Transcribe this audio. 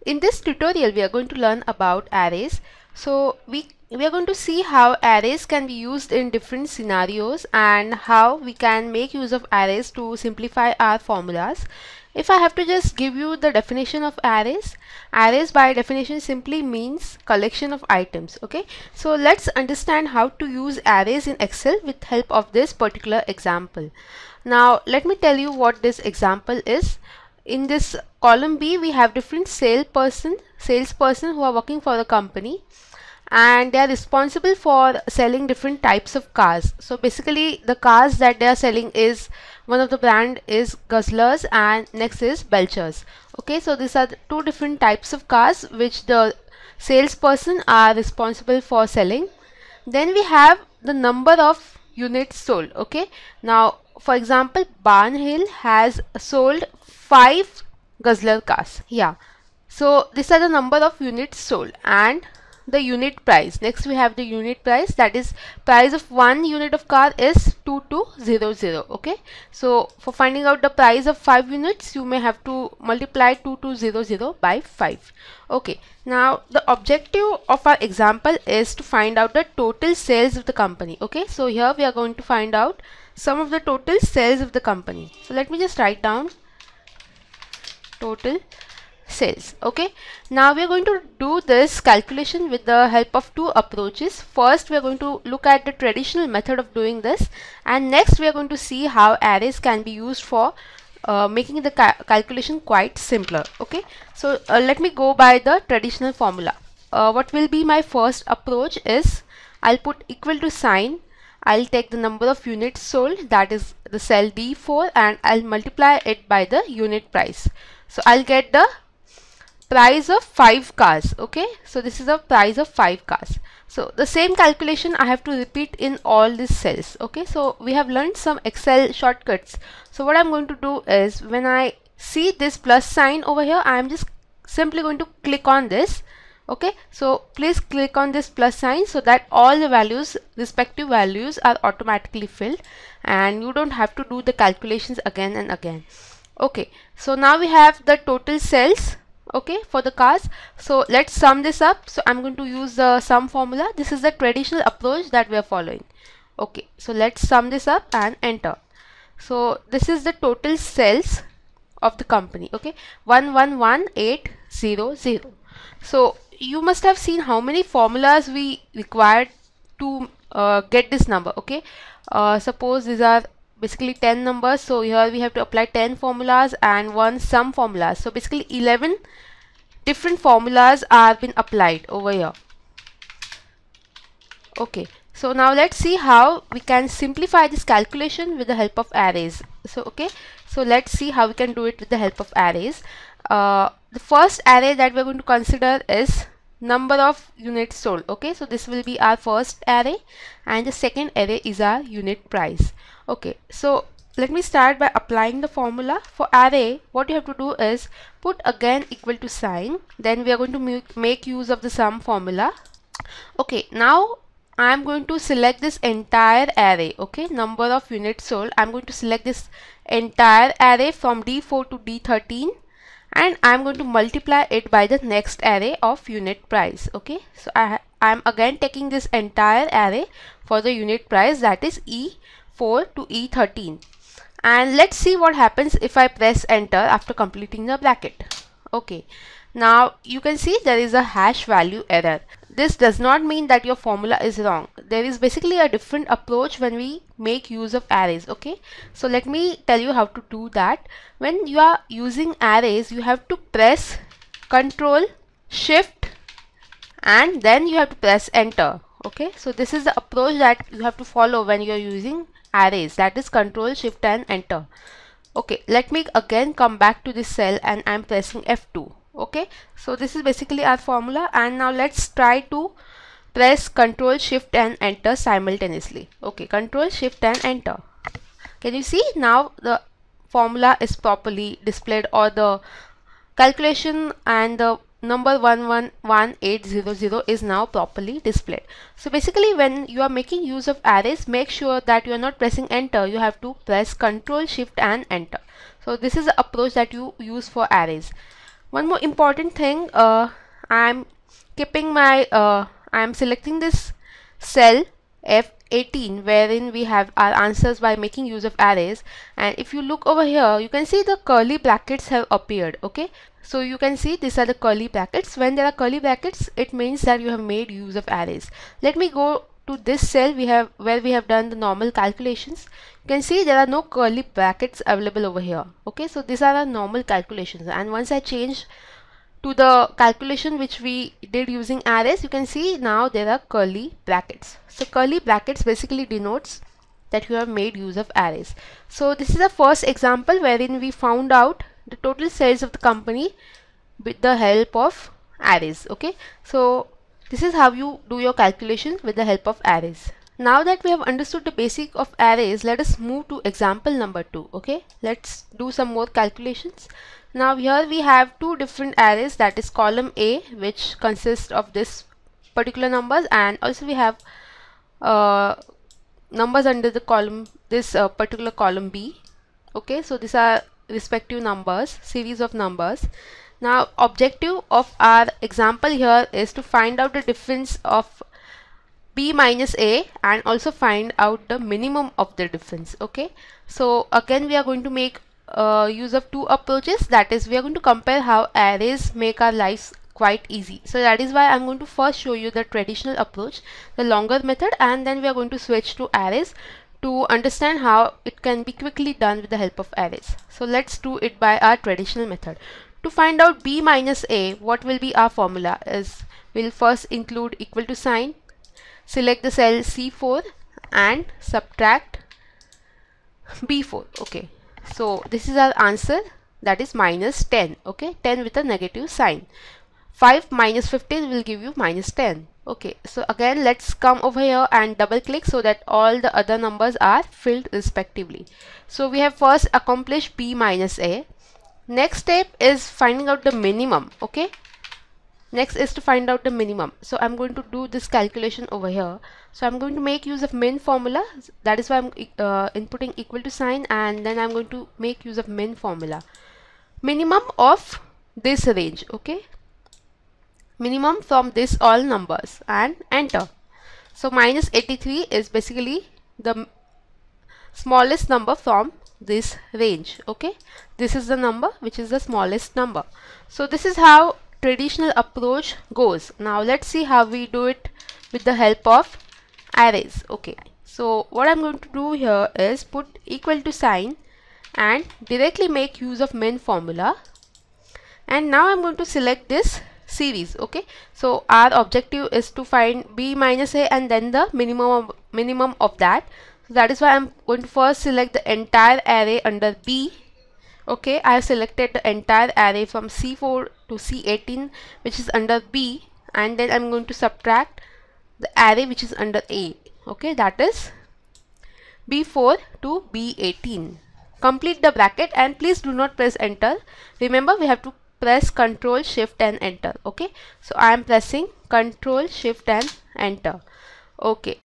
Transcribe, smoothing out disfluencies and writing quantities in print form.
In this tutorial, we are going to learn about arrays. So we are going to see how arrays can be used in different scenarios and how we can make use of arrays to simplify our formulas. If I have to just give you the definition of arrays, arrays by definition simply means collection of items. Okay, so let's understand how to use arrays in Excel with help of this particular example. Now let me tell you what this example is. In this column B, we have different salesperson who are working for the company, and they are responsible for selling different types of cars. So basically the cars that they are selling is, one of the brand is Guzzlers and next is Belchers. Okay, so these are the two different types of cars which the salesperson are responsible for selling. Then we have the number of units sold. Okay, now for example, Barnhill has sold 5 Guzzler cars. Yeah, so these are the number of units sold and the unit price. Next we have the unit price, that is price of 1 unit of car is 2200. Okay, so for finding out the price of 5 units, you may have to multiply 2200 by 5. Okay, now the objective of our example is to find out the total sales of the company. Okay, so here we are going to find out some of the total sales of the company. So let me just write down total sales. Okay, now we are going to do this calculation with the help of two approaches. First, we are going to look at the traditional method of doing this, and next we are going to see how arrays can be used for making the calculation quite simpler. Okay, so let me go by the traditional formula. What will be my first approach is, I'll put equal to sign, I'll take the number of units sold, that is the cell D4, and I'll multiply it by the unit price. So I'll get the price of 5 cars. Okay, so this is the price of 5 cars. So the same calculation I have to repeat in all these cells. Okay, so we have learned some Excel shortcuts. So what I'm going to do is, when I see this plus sign over here, I am just simply going to click on this. Okay, so please click on this plus sign so that all the values, respective values, are automatically filled and you don't have to do the calculations again and again. Okay, so now we have the total sales, okay, for the cars. So let's sum this up. So I'm going to use the sum formula. This is the traditional approach that we are following. Okay, so let's sum this up and enter. So this is the total sales of the company. Okay, 111800. So you must have seen how many formulas we required to get this number. Okay, suppose these are basically 10 numbers, so here we have to apply 10 formulas and one sum formula. So basically 11 different formulas are been applied over here. Okay, so now let's see how we can simplify this calculation with the help of arrays. So okay, so let's see how we can do it with the help of arrays. The first array that we're going to consider is number of units sold. Okay, so this will be our first array, and the second array is our unit price. Okay, so let me start by applying the formula. For array, what you have to do is put again equal to sign, then we are going to make use of the sum formula. Okay, now I'm going to select this entire array. Okay, number of units sold, I'm going to select this entire array from D4 to D13, and I'm going to multiply it by the next array of unit price. Okay, so I'm again taking this entire array for the unit price, that is E4 to E13, and let's see what happens if I press enter after completing the bracket. Okay, now you can see there is a hash value error. This does not mean that your formula is wrong. There is basically a different approach when we make use of arrays. Okay, so let me tell you how to do that. When you are using arrays, you have to press Control Shift and then you have to press enter. Okay, so this is the approach that you have to follow when you are using arrays, that is Control Shift and enter. Okay, let me again come back to this cell and I'm pressing F2. Okay, so this is basically our formula, and now let's try to press Control Shift and enter simultaneously. Okay, Control Shift and enter. Can you see now the formula is properly displayed, or the calculation and the number 111800 is now properly displayed. So basically when you are making use of arrays, make sure that you are not pressing enter, you have to press Control Shift and enter. So this is the approach that you use for arrays. One more important thing, I'm keeping my I'm selecting this cell F18 wherein we have our answers by making use of arrays, and if you look over here you can see the curly brackets have appeared. Okay, so you can see these are the curly brackets. When there are curly brackets, it means that you have made use of arrays. Let me go to this cell where we have done the normal calculations. You can see there are no curly brackets available over here. Okay, so these are our normal calculations, and once I change to the calculation which we did using arrays, you can see now there are curly brackets. So curly brackets basically denotes that you have made use of arrays. So this is the first example wherein we found out the total sales of the company with the help of arrays. Okay, so this is how you do your calculation with the help of arrays. Now that we have understood the basic of arrays, let us move to example number 2. Okay, let's do some more calculations. Now here we have two different arrays, that is column A, which consists of this particular numbers, and also we have numbers under the column, this particular column B. Okay, so these are respective numbers, series of numbers. Now objective of our example here is to find out the difference of B minus A and also find out the minimum of the difference. Okay, so again we are going to make use of two approaches, that is we are going to compare how arrays make our lives quite easy. So that is why I'm going to first show you the traditional approach, the longer method, and then we are going to switch to arrays to understand how it can be quickly done with the help of arrays. So let's do it by our traditional method. To find out B minus A, what will be our formula is, we'll first include equal to sign, select the cell C4 and subtract B4. Okay, so this is our answer, that is minus 10. Okay, 10 with a negative sign. 5 minus 15 will give you minus 10. Okay, so again let's come over here and double click so that all the other numbers are filled respectively. So we have first accomplished B minus A. Next step is finding out the minimum. Okay, next is to find out the minimum. So I'm going to do this calculation over here. So I'm going to make use of min formula, that is why I'm inputting equal to sign, and then I'm going to make use of min formula. Minimum of this range. Okay, minimum from this all numbers, and enter. So minus 83 is basically the smallest number from this range. Okay, this is the number which is the smallest number. So this is how traditional approach goes. Now let's see how we do it with the help of arrays. Okay, so what I'm going to do here is put equal to sign and directly make use of min formula, and now I'm going to select this series. Okay, so our objective is to find B minus A and then the minimum of that. So that is why I'm going to first select the entire array under B. Okay, I have selected the entire array from C4 to C18 which is under B, and then I'm going to subtract the array which is under A. Okay, that is B4 to B18. Complete the bracket and please do not press enter. Remember, we have to press Ctrl Shift and enter. Okay, so I am pressing Ctrl Shift and enter. Okay,